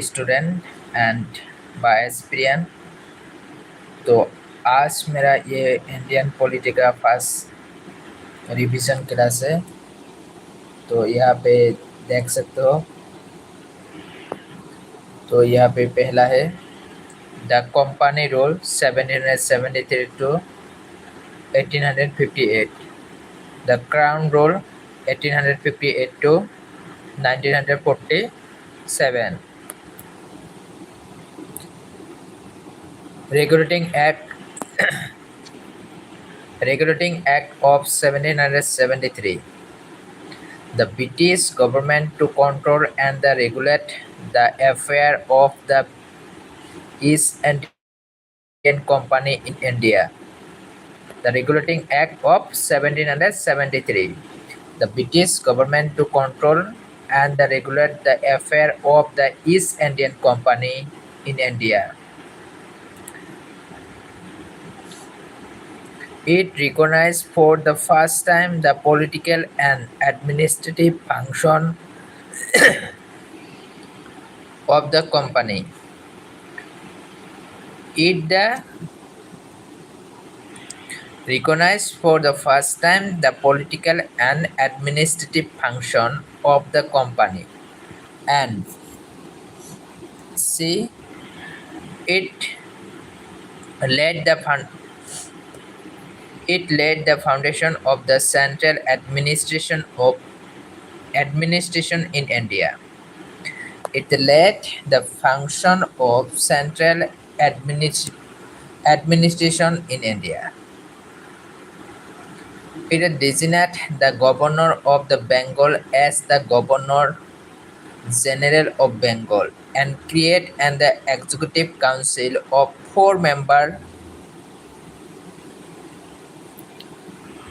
Student and bye एस्पिरियंट। तो आज मेरा ये इंडियन पॉलिटी का फर्स्ट रिवीजन क्लास है। तो यहाँ पे देख सकते हो। तो यहाँ पे पहला है the company rule 1773 to 1858, the crown rule 1858 to 1947, Regulating Act of 1773. The British government to control and regulate the affair of the East Indian Company in India. The Regulating Act of 1773. The British government to control and regulate the affair of the East Indian Company in India. It recognized for the first time the political and administrative function of the company. It recognized for the first time the political and administrative function of the company, and C. It laid the foundation of the central administration in India. It laid the function of central administration in India. It designated the governor of the Bengal as the Governor General of Bengal and create an executive council of 4 members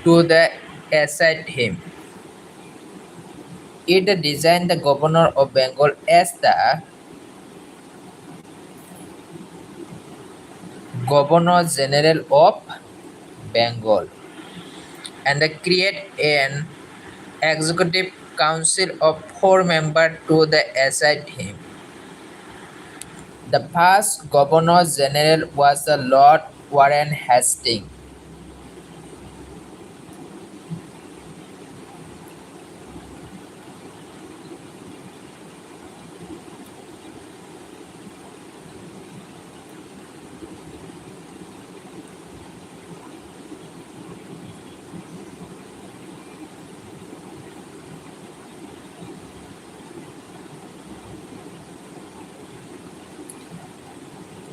to assist him. It designed the Governor of Bengal as the Governor General of Bengal and create an executive council of 4 members to assist him. The first Governor General was the Lord Warren Hastings.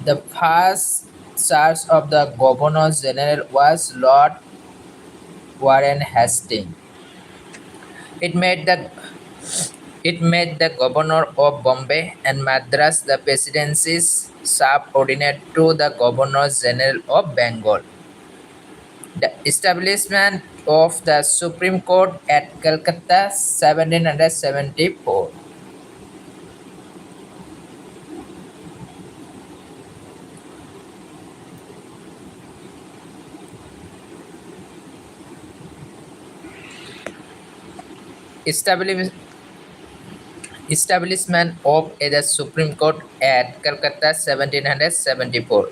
The first charge of the Governor General was Lord Warren Hastings. It made the Governor of Bombay and Madras the presidencies subordinate to the Governor General of Bengal. The establishment of the Supreme Court at Calcutta 1774. Establishment of the Supreme Court at Calcutta 1774.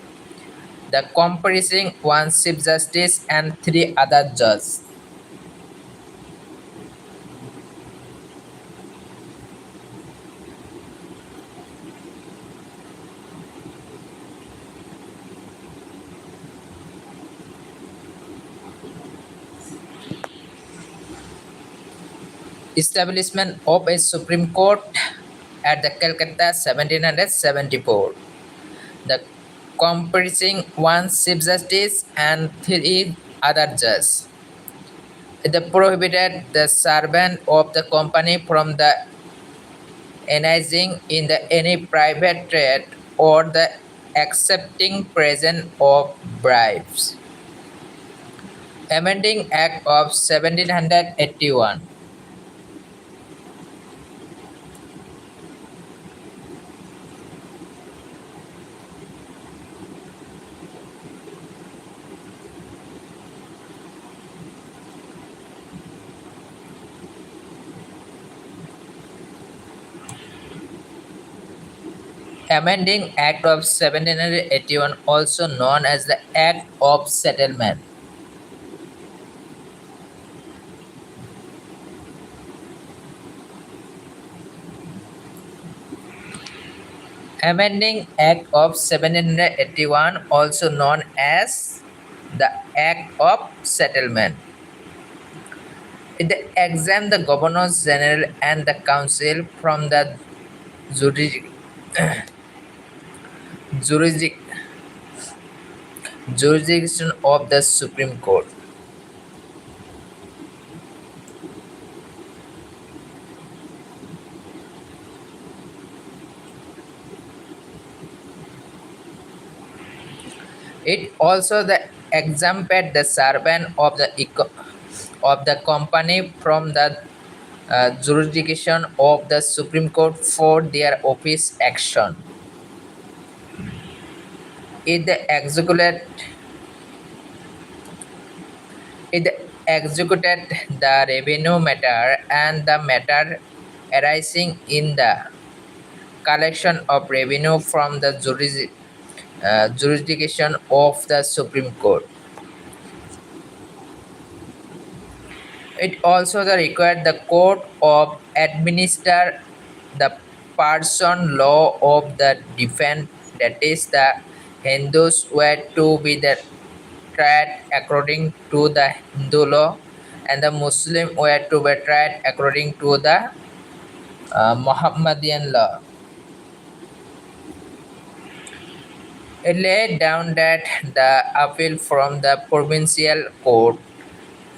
The comprising 1 Chief Justice and 3 other judges. Establishment of a Supreme Court at the Calcutta 1774. The comprising 1 Chief Justice and 3 other judges. It prohibited the servant of the company from the engaging in any private trade or the accepting present of bribes. Amending Act of 1781. Amending Act of 1781, also known as the Act of Settlement. Amending Act of 1781, also known as the Act of Settlement. It exempts the Governors General and the Council from the jurisdic- jurisdic- jurisdiction of the Supreme Court. It also exempted the servant of the company from the jurisdiction of the Supreme Court for their office action. It executed it executed the revenue matter and the matter arising in the collection of revenue from the jurisdiction of the Supreme Court. It also required the court of administer the person law of the defense, that is, the Hindus were to be the tried according to the Hindu law, and the Muslim were to be tried according to the Mohammedan law. It laid down that the appeal from the provincial court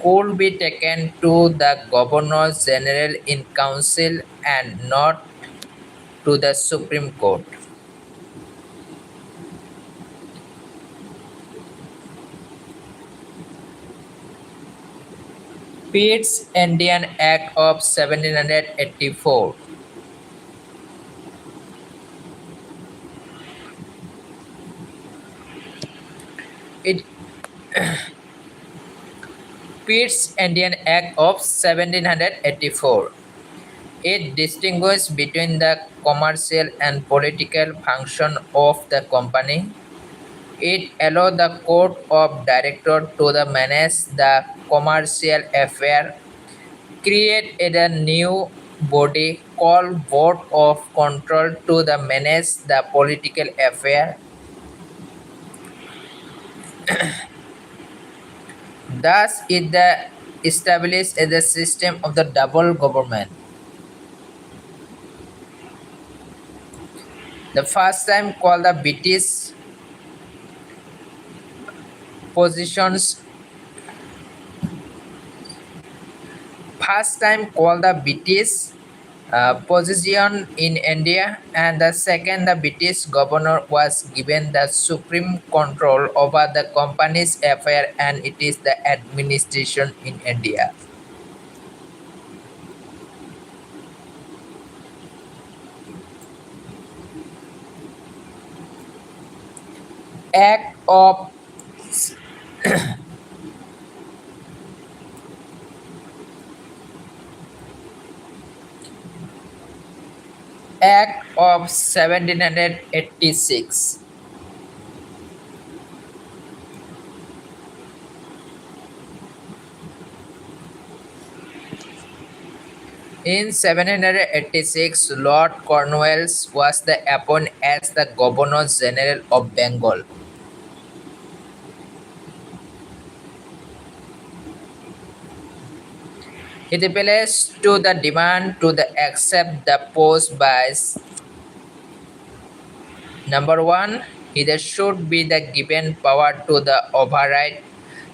could be taken to the Governor General in Council and not to the Supreme Court. Pitt's Indian Act of 1784. It Pitt's Indian Act of 1784. It distinguished between the commercial and political function of the company. It allowed the court of directors to manage the commercial affair, created a new body called Board of Control to manage the political affair. Thus, it established the system of the double government. The first time called the British positions position in India, and the second, the British governor was given the supreme control over the company's affair and it is the administration in India. Act of Act of 1786. In 1786, Lord Cornwallis was appointed as the Governor General of Bengal. It appeals to the demand to accept the post by number one, he should be given power to override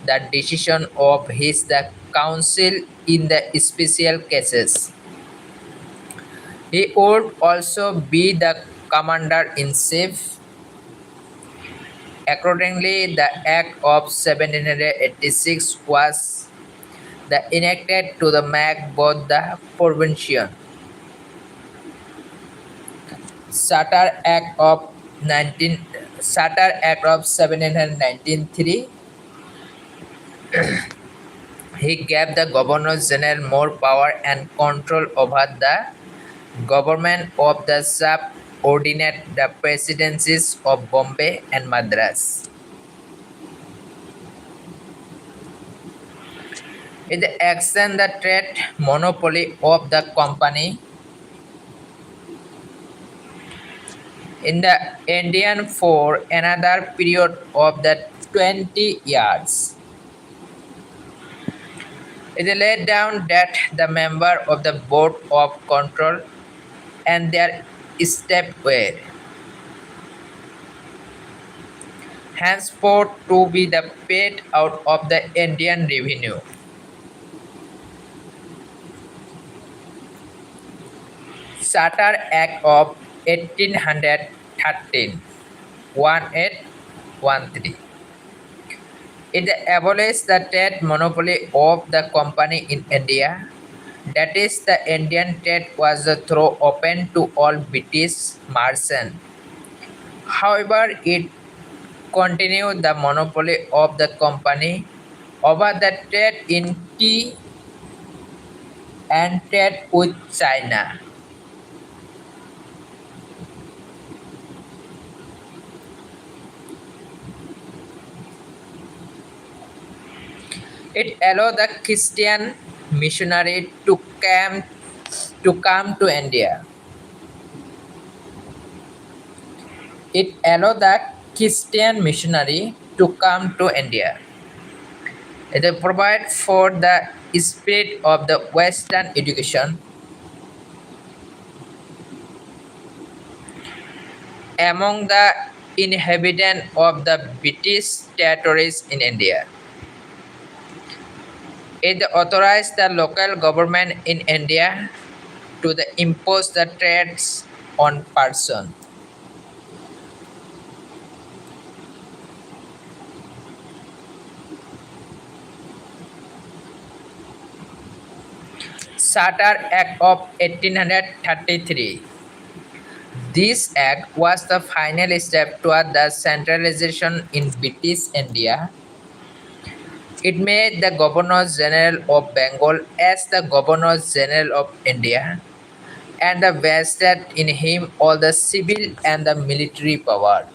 the decision of the council in the special cases. He would also be the commander-in-chief. Accordingly, the Act of 1786 was enacted to make both the provincial Charter Act of 1793. He gave the Governor General more power and control over the government of the ordinate the presidencies of Bombay and Madras. It extends the trade monopoly of the company in the Indian for another period of the 20 years. It laid down that the member of the board of control and their estate were henceforth to be the paid out of the Indian revenue. Charter Act of 1813 1813. It abolished the trade monopoly of the company in India. That is, the Indian trade was thrown open to all British merchants. However, it continued the monopoly of the company over the trade in tea and trade with China. It allowed the Christian missionary to come to India. It allowed the Christian missionary to come to India. It provides for the spirit of the Western education among the inhabitants of the British territories in India. It authorized the local government in India to impose the tax on person. Charter Act of 1833. This act was the final step toward the centralization in British India. It made the Governor General of Bengal as the Governor General of India and vested in him all the civil and the military power.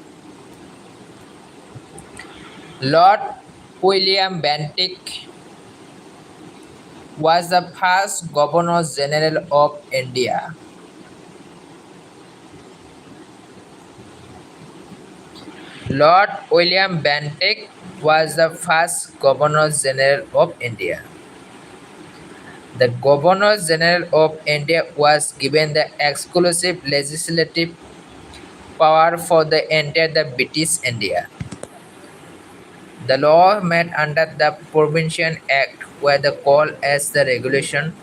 Lord William Bentinck was the first Governor General of India. Lord William Bentinck was the first Governor General of India. The Governor General of India was given the exclusive legislative power for the entire the British India. The law made under the Provincial Act were the called as the regulation,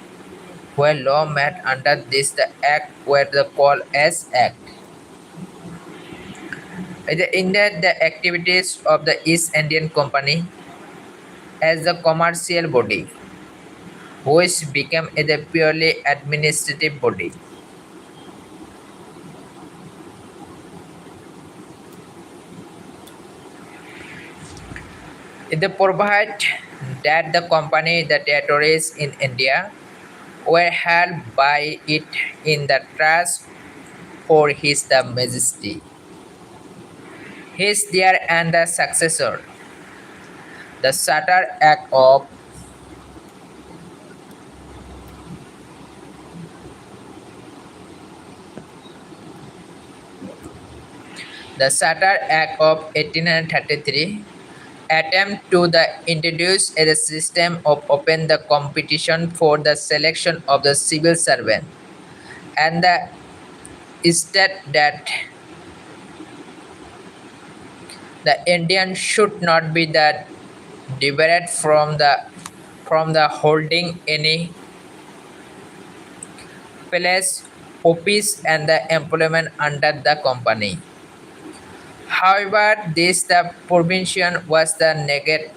where law made under this the Act were the called as Act. It ended the activities of the East Indian Company as the commercial body, which became a purely administrative body. It provided that the company, the territories in India, were held by it in the trust for His the Majesty, His dear and the successor. The Charter Act of the Charter Act of 1833 attempt to introduce a system of open the competition for the selection of the civil servant and state that the Indian should not be debarred from the holding any place, office and the employment under the company. However, this the provision was the negated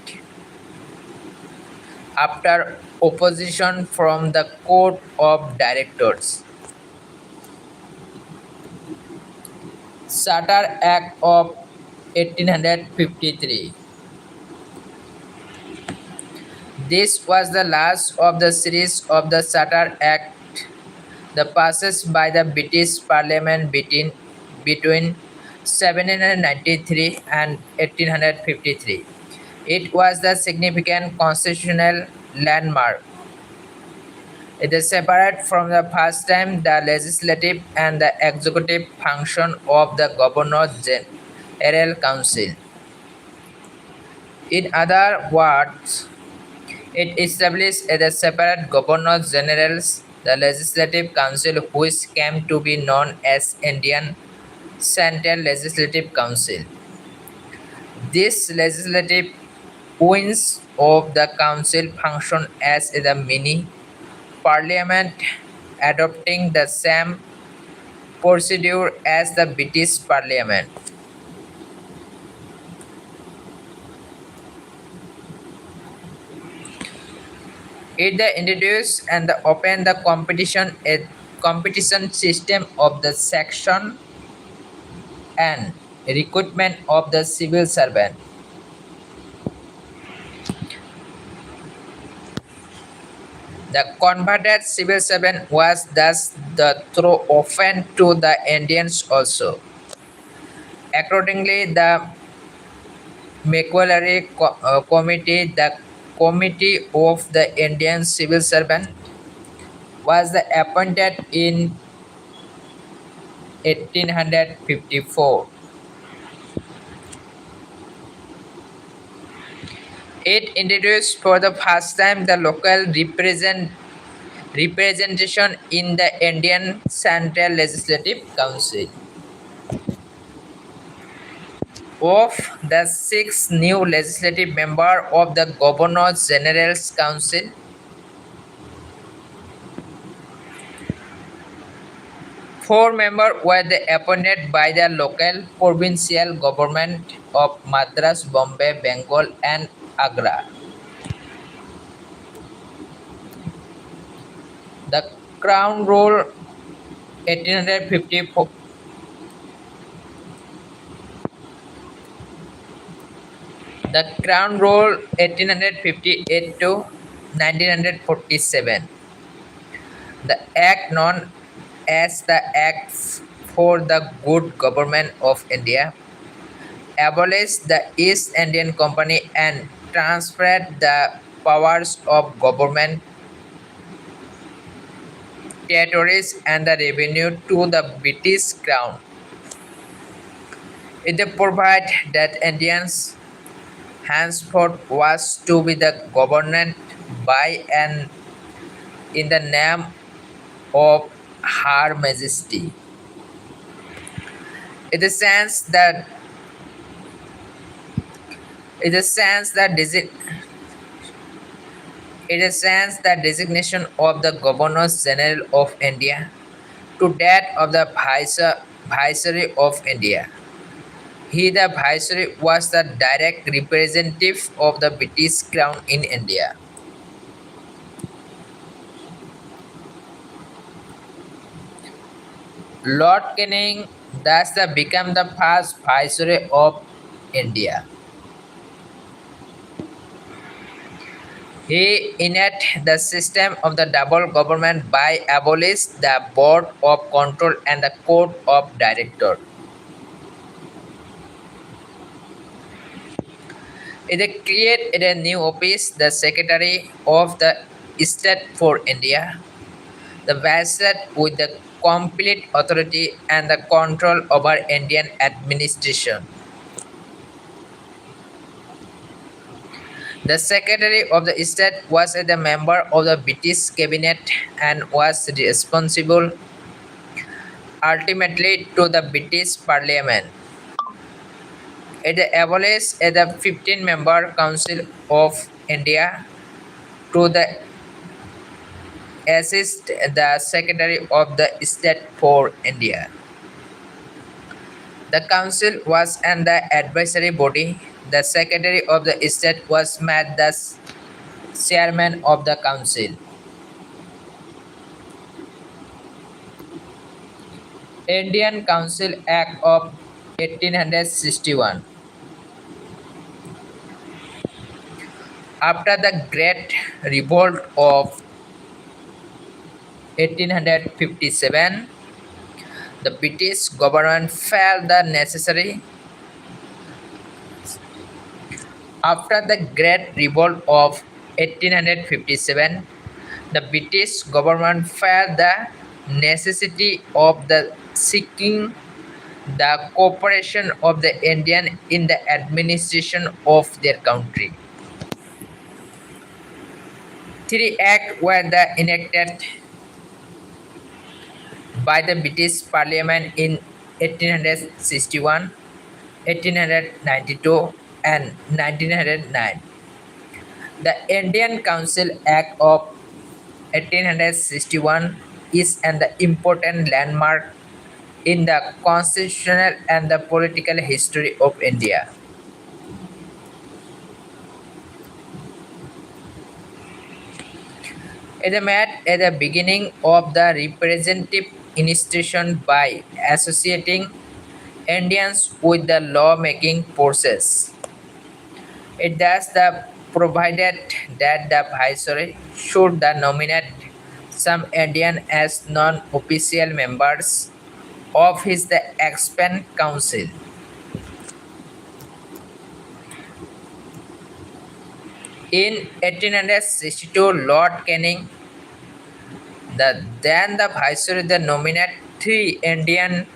after opposition from the Court of Directors. Charter Act of 1853. This was the last of the series of the Charter Act, the passes by the British Parliament between between 1793 and 1853. It was the significant constitutional landmark. It is separate from the first time the legislative and the executive function of the Governor General Council. In other words, it established as a separate Governor Generals, the Legislative Council, which came to be known as Indian Central Legislative Council. This legislative wings of the council function as a mini parliament, adopting the same procedure as the British Parliament. It introduced and opened the competition system of the section and recruitment of the civil servant. The converted civil servant was thus the throw open to the Indians also. Accordingly, the Macquarie Committee, the Committee of the Indian Civil Servant, was appointed in 1854. It introduced for the first time the local representation in the Indian Central Legislative Council. Of the 6 new legislative members of the Governor General's Council, 4 members were appointed by the local provincial government of Madras, Bombay, Bengal, and Agra. The Crown Rule 1854. The Crown Rule 1858 to 1947. The Act known as the Act for the Good Government of India abolished the East Indian Company and transferred the powers of government, territories, and the revenue to the British Crown. It provided that Indians henceforth was to be the governed by and in the name of Her Majesty. In the sense that the designation of the Governor General of India to that of the Viceroy of India. He, the Viceroy, was the direct representative of the British Crown in India. Lord Canning thus became the first Viceroy of India. He enacted the system of the double government by abolishing the Board of Control and the Court of Directors. It created a new office, the Secretary of the State for India, the vested with the complete authority and the control over Indian administration. The Secretary of the State was a member of the British Cabinet and was responsible ultimately to the British Parliament. It abolished the 15-member Council of India to assist the Secretary of the State for India. The Council was an advisory body. The Secretary of the State was made the Chairman of the Council. Indian Council Act of 1861. After the Great Revolt of 1857, The British government felt the necessary after the Great Revolt of 1857. The British government felt the necessity of the seeking the cooperation of the Indian in the administration of their country. Three acts were enacted by the British Parliament in 1861, 1892, and 1909. The Indian Council Act of 1861 is an important landmark in the constitutional and the political history of India. It is made at the beginning of the representative institution by associating Indians with the law-making process. It thus provided that the Viceroy should nominate some Indian as non-official members of his expand council. In 1862, Lord Canning, then the Viceroy, nominated three Indian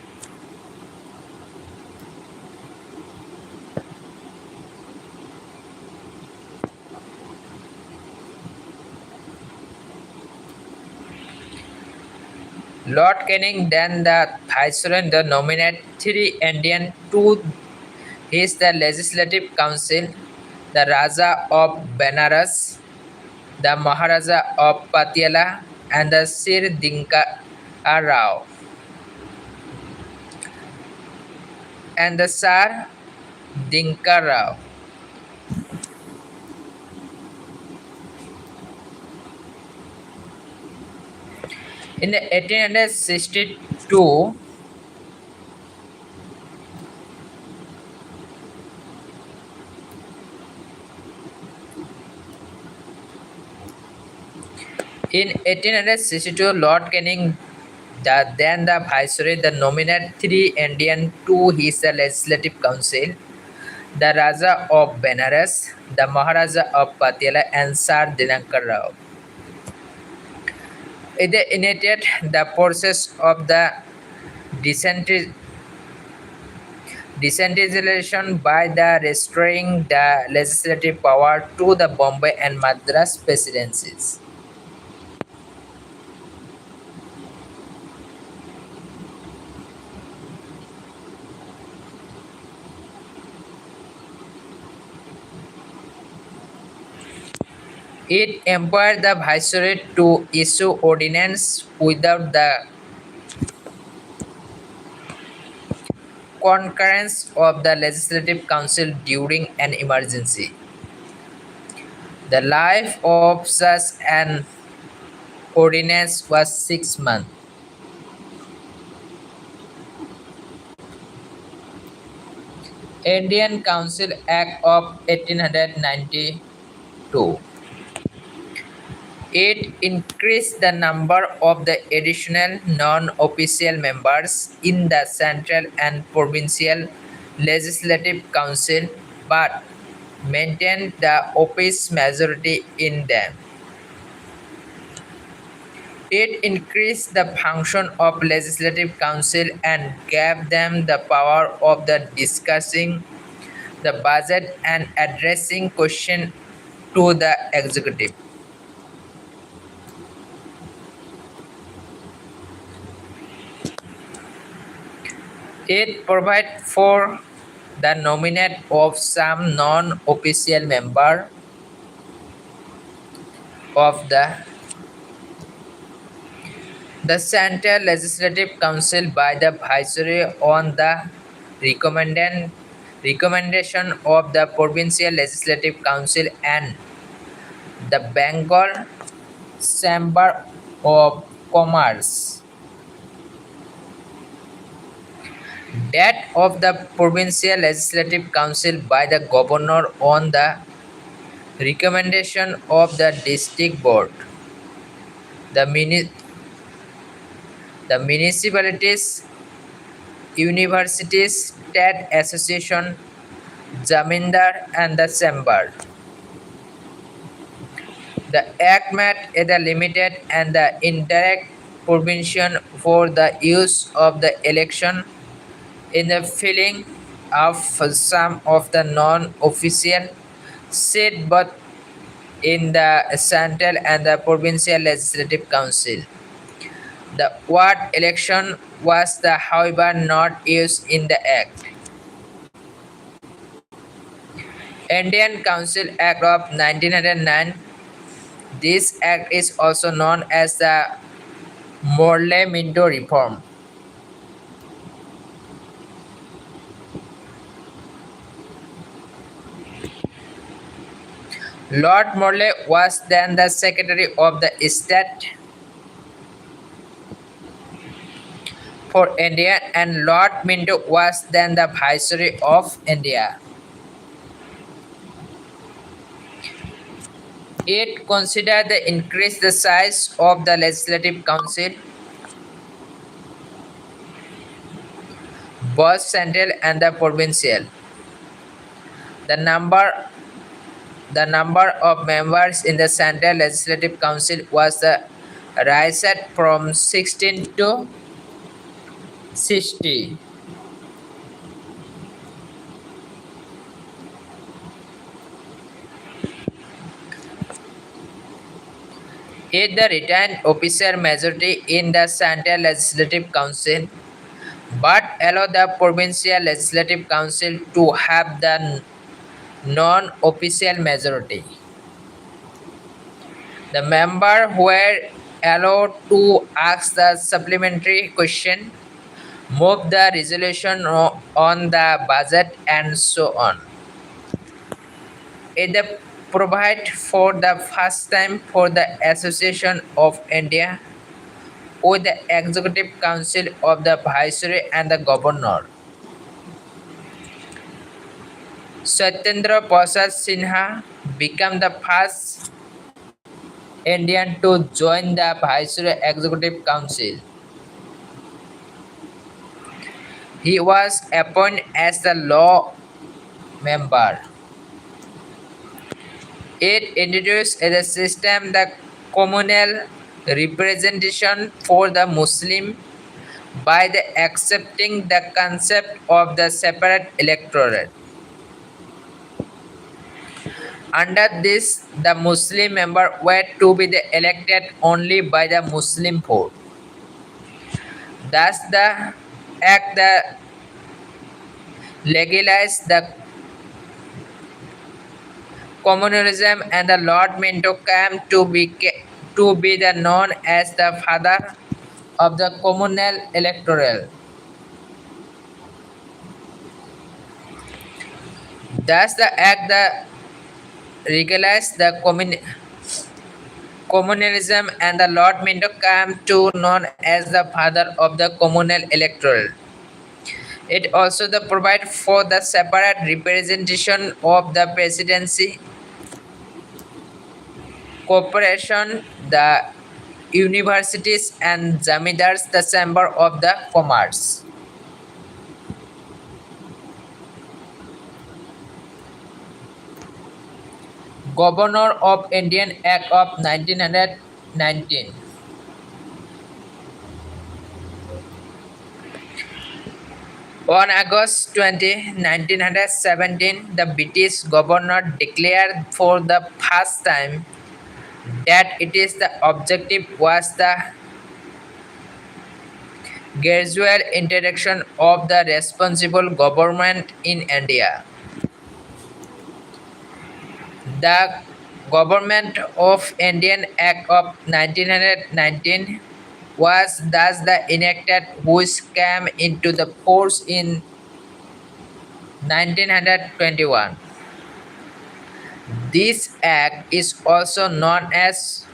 Lord Canning, then the Viceroy, nominated three Indian to his legislative council, the Raja of Benares, the Maharaja of Patiala, and the Sir Dinka Rao, and the Sir Dinka Rao. In the 1862, Lord Canning, then the Viceroy, nominated three Indian to his legislative council, the Raja of Benares, the Maharaja of Patiala, and Sir Dinka Rao. It initiated the process of the decentralization by the restoring the legislative power to the Bombay and Madras presidencies. It empowered the Viceroy to issue ordinance without the concurrence of the Legislative Council during an emergency. The life of such an ordinance was 6 months. Indian Council Act of 1892. It increased the number of the additional non-official members in the central and provincial legislative council, but maintained the office majority in them. It increased the function of legislative council and gave them the power of discussing the budget and addressing questions to the executive. It provides for the nominate of some non-official member of the Central Legislative Council by the Viceroy on the recommendation of the Provincial Legislative Council and the Bengal Chamber of Commerce. That of the Provincial Legislative Council by the Governor on the recommendation of the District Board. The municipalities Universities, State Association, Zamindar, and the Chamber. The Act made it a limited and the indirect permission for the use of the election in the filling of some of the non-official seats both in the central and the provincial legislative council. The ward election was however not used in the Act. Indian Council Act of 1909. This act is also known as the Morley-Minto Reform. Lord Morley was then the Secretary of the State for India and Lord Minto was then the Viceroy of India. It considered the increase the size of the Legislative Council, both central and the provincial. The number of members in the Central Legislative Council was raised from 16 to 60. It retained official majority in the Central Legislative Council, but allowed the Provincial Legislative Council to have the non-official majority. The members were allowed to ask the supplementary question, move the resolution on the budget, and so on. It provided for the first time for the Association of India with the Executive Council of the Viceroy and the Governor. Satyendra Prasad Sinha became the first Indian to join the Viceroy Executive Council. He was appointed as the law member. It introduced a system the communal representation for the Muslim by the accepting the concept of the separate electorate. Under this, the Muslim members were to be elected only by the Muslim vote. Thus, the Act legalized the communalism, and the Lord Minto came to be known as the father of the communal electoral. Thus, the Act legalized the communalism, and the Lord Minto came to known as the father of the communal electoral. It also provide for the separate representation of the presidency, corporation, the universities, and zamindars, the chamber of the commerce. Governor of Indian Act of 1919. On August 20, 1917, the British governor declared for the first time that the objective was the gradual introduction of the responsible government in India. The Government of Indian Act of 1919 was thus enacted, which came into the force in 1921. This act is also known as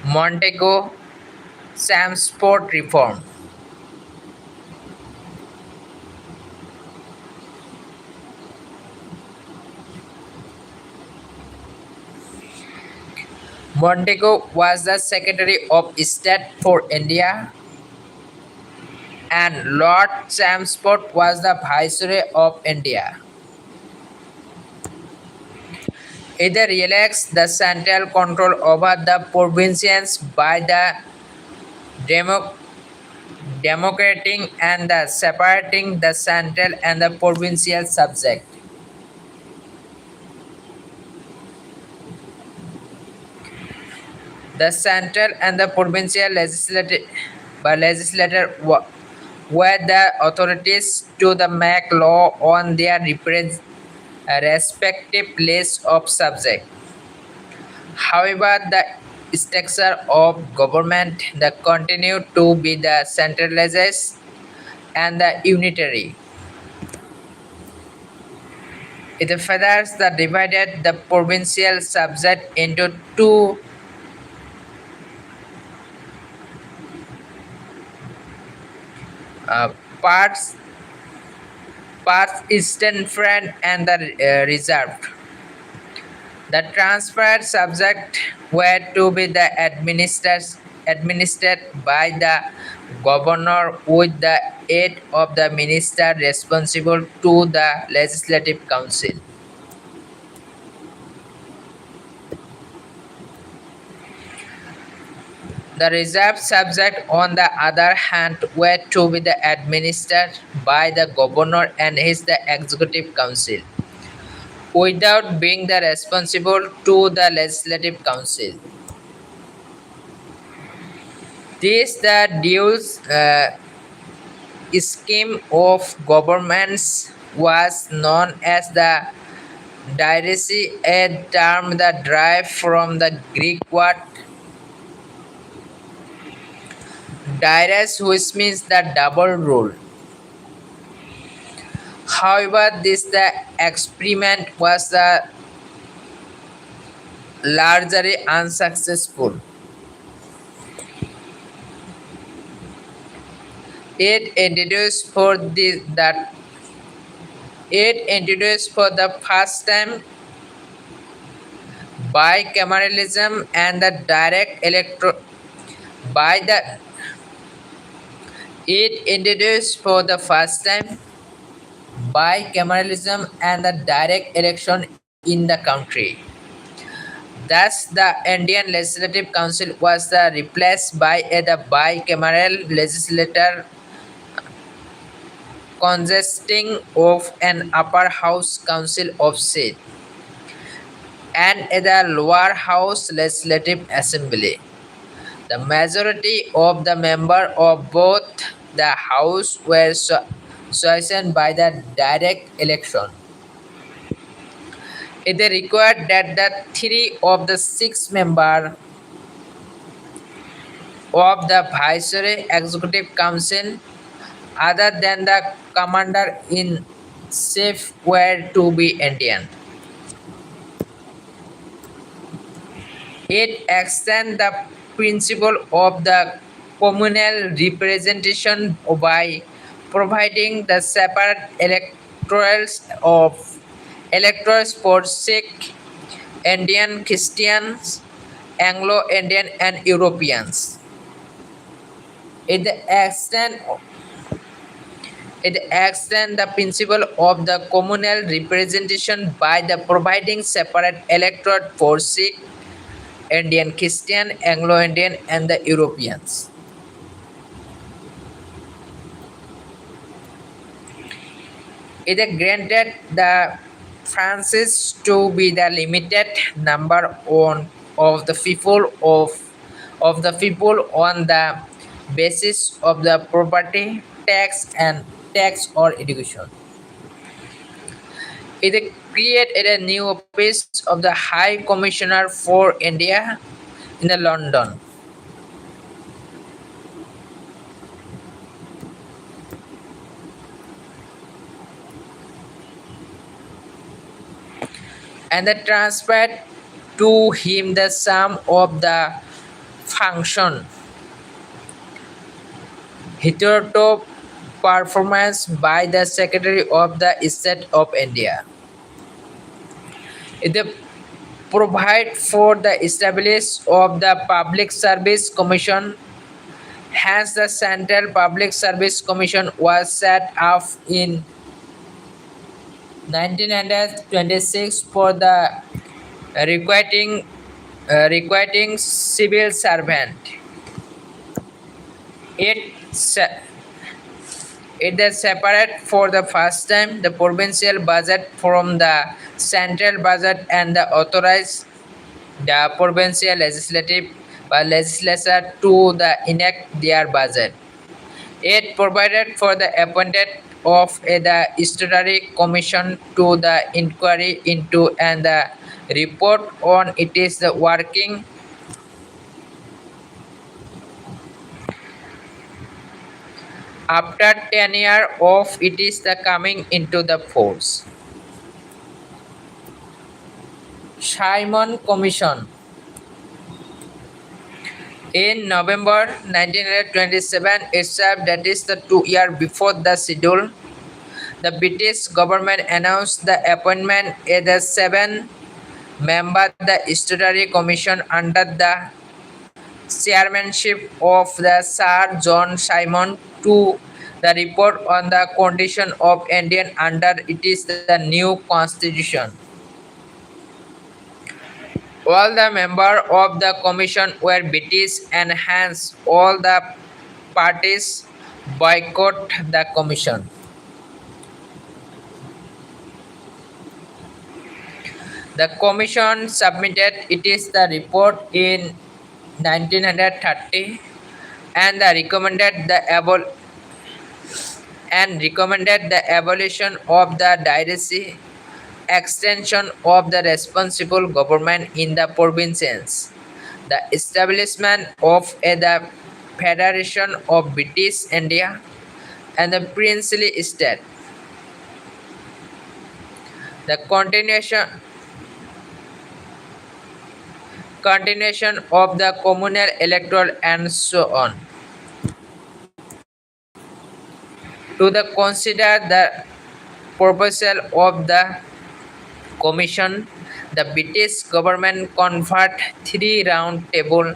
Montego-Chelmsford Reform. Montego was the Secretary of State for India and Lord Chelmsford was the Viceroy of India. It relaxed the central control over the provinces by the demo- democrating and the separating the central and the provincial subject. The central and the provincial legislator were the authorities to the make law on their respective list of subjects. However, the structure of government continued to be the centralized and the unitary. It further divided the provincial subject into two uh, parts, parts eastern front and the reserved. The transferred subject were to be administered by the governor with the aid of the minister responsible to the legislative council. The reserved subject, on the other hand, were to be administered by the governor and his the executive council, without being the responsible to the legislative council. This the dual scheme of governments was known as the diaresis, a term that derived from the Greek word "Dires," which means the double rule. However, this the experiment was largely unsuccessful. It introduced for the first time bicameralism and the direct electro by the it introduced for the first time bicameralism and the direct election in the country. Thus, the Indian Legislative Council was replaced by the bicameral legislature consisting of an upper house council of state and the lower house legislative assembly. The majority of the members of both the house were chosen by the direct election. It required that the three of the six members of the Viceroy Executive Council, other than the commander in chief, were to be Indian. It extends the principle of the communal representation by providing the separate electors for Sikh, Indian Christians, Anglo-Indian and Europeans. It extends the principle of the communal representation by the providing separate electorate for Sikh, Indian Christian, Anglo-Indian and the Europeans. It granted the franchise to be the limited number of the people on the basis of the property tax or education. It created a new office of the High Commissioner for India in London. And transferred to him the sum of the function hitherto performance by the Secretary of the State of India. It provide for the establishment of the Public Service Commission Hence, the Central Public Service Commission was set up in 1926 for the requiting civil servant. It se- it is separate for the first time the provincial budget from the central budget and the authorize the provincial legislature to enact their budget. It provided for the appointment of the statutory commission to the inquiry into and the report on it is the working after 10 years of it is the coming into the force. Simon Commission. In November 1927 itself, that is the 2 year before the schedule, the British government announced the appointment of the 7 member the Statutory Commission under the chairmanship of the Sir John Simon to the report on the condition of Indian under it is the new constitution. All the members of the commission were British and hence all the parties boycott the commission. The commission submitted it is the report in 1930 and recommended the abolition of the dynasty, extension of the responsible government in the provinces, the establishment of the Federation of British India and the princely state, the continuation of the communal electoral and so on. To the consider the proposal of the commission, the British government convened 3 round table,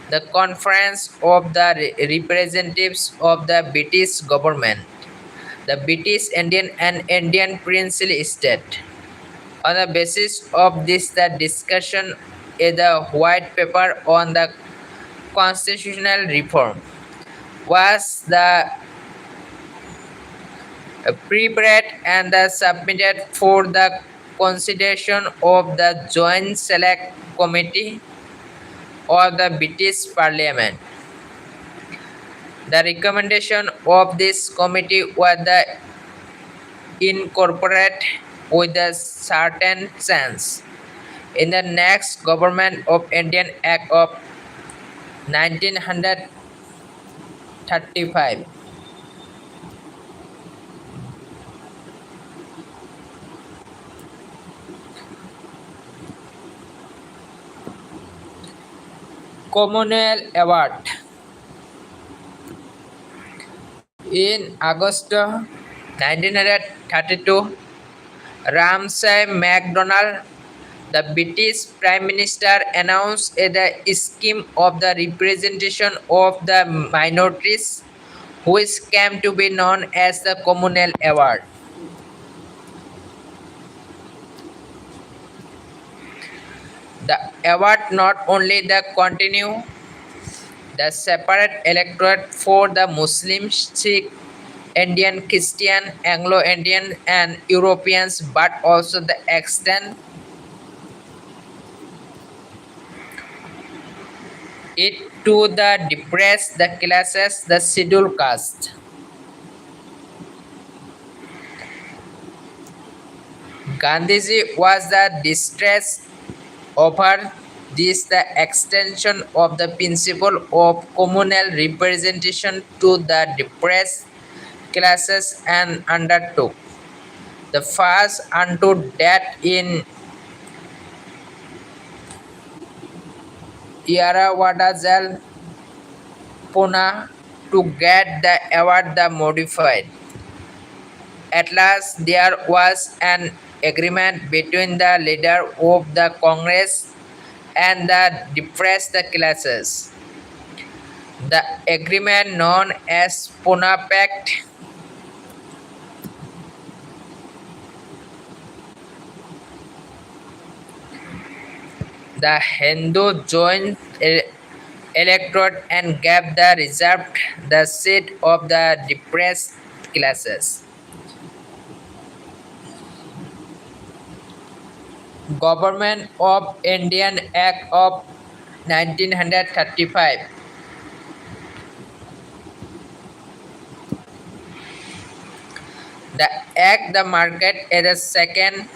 the conference of the representatives of the British government, the British Indian and Indian princely state. On the basis of this, the discussion in the white paper on the constitutional reform was the prepared and submitted for the consideration of the Joint Select Committee or the British Parliament. The recommendation of this committee was the incorporate with a certain sense in the next Government of Indian Act of 1935. Communal Award. In August 1932, Ramsay MacDonald, the British Prime Minister, announced the scheme of the representation of the minorities, which came to be known as the Communal Award. The award not only the continue the separate electorate for the Muslim, Sikh, Indian, Christian, Anglo-Indian and Europeans, but also the extend it to the depressed the classes, the scheduled caste. Gandhiji was the distress over this the extension of the principle of communal representation to the depressed classes and undertook the first unto that in Wadazal Pune to get the award the modified. At last there was an agreement between the leader of the Congress and the depressed classes. The agreement known as Pune Pact, the Hindu joined electorate and gave the reserved the seat of the depressed classes. Government of Indian Act of 1935. The Act the market as a second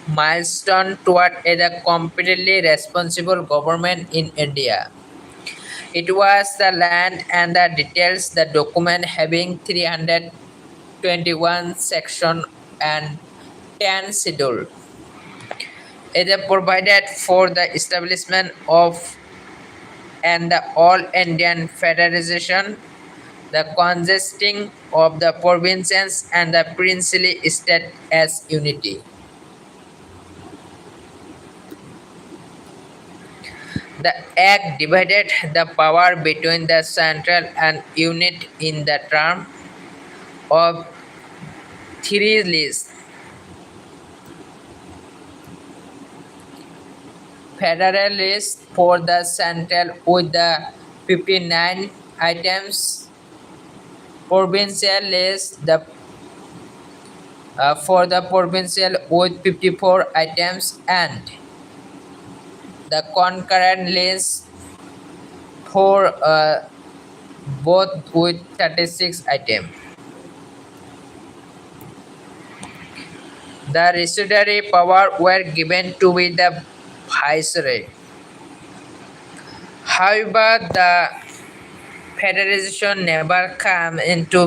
milestone toward a completely responsible government in India. It was the land and the details the document having 321 section and 10 schedule. It provided for the establishment of and the All Indian Federation, the consisting of the provinces and the princely state as unity. The Act divided the power between the central and unit in the term of three lists. Federal list for the central with the 59 items, provincial list for the provincial with 54 items, and the concurrent list for both with 36 items. The residuary power were given to be the viceroy. However, the federation never came into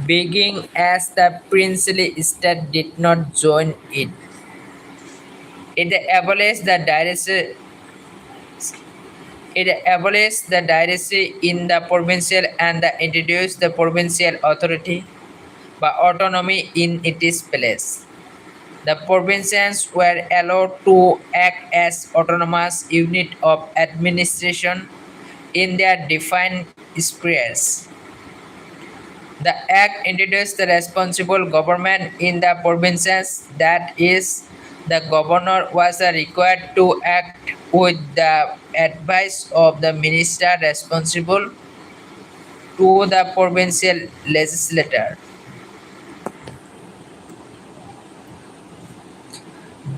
being as the princely state did not join it. It abolished the diocese. It abolished the diocese in the provincial and introduced the provincial authority by autonomy in its place. The provinces were allowed to act as autonomous unit of administration in their defined spheres. The Act introduced the responsible government in the provinces, that is, the governor was required to act with the advice of the minister responsible to the provincial legislature.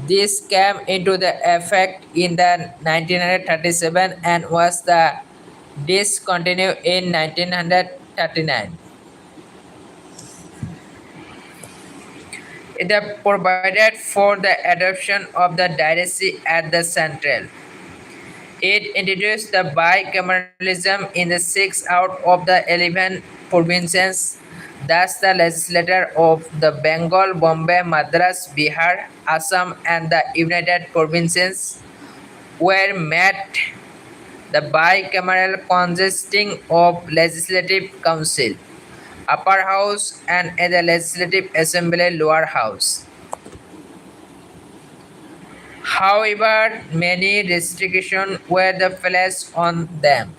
This came into the effect in the 1937 and was discontinued in 1939. It provided for the adoption of the diocese at the central. It introduced the bicameralism in the 6 out of the 11 provinces. Thus, the legislature of the Bengal, Bombay, Madras, Bihar, Assam, and the United Provinces were made the bicameral consisting of Legislative Council, Upper House, and the Legislative Assembly, Lower House. However, many restrictions were placed on them.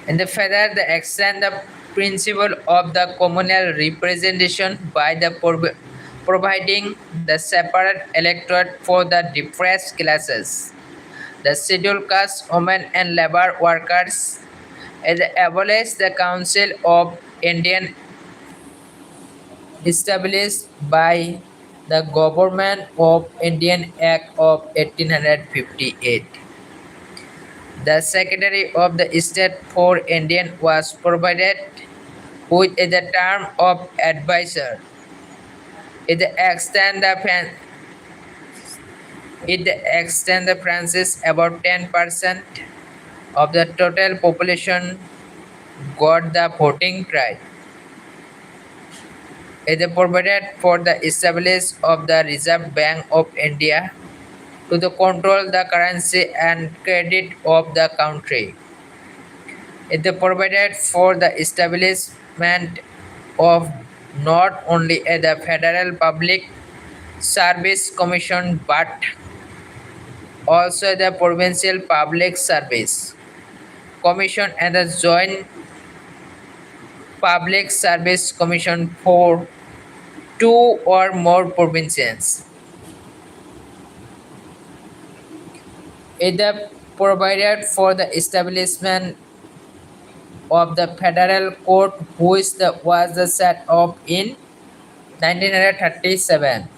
In the further, the extend the principle of the communal representation by the providing the separate electorate for the depressed classes, the scheduled caste, women, and labor workers. It abolished the Council of Indian established by the Government of Indian Act of 1858. The Secretary of the State for Indian was provided with the term of advisor. It extend the Francis about 10% of the total population got the voting right. It provided for the establishment of the Reserve Bank of India to control the currency and credit of the country. It provided for the establishment of not only at the Federal Public Service Commission but also the Provincial Public Service Commission and the Joint Public Service Commission for two or more provinces. It provided for the establishment of the federal court which was set up in 1937.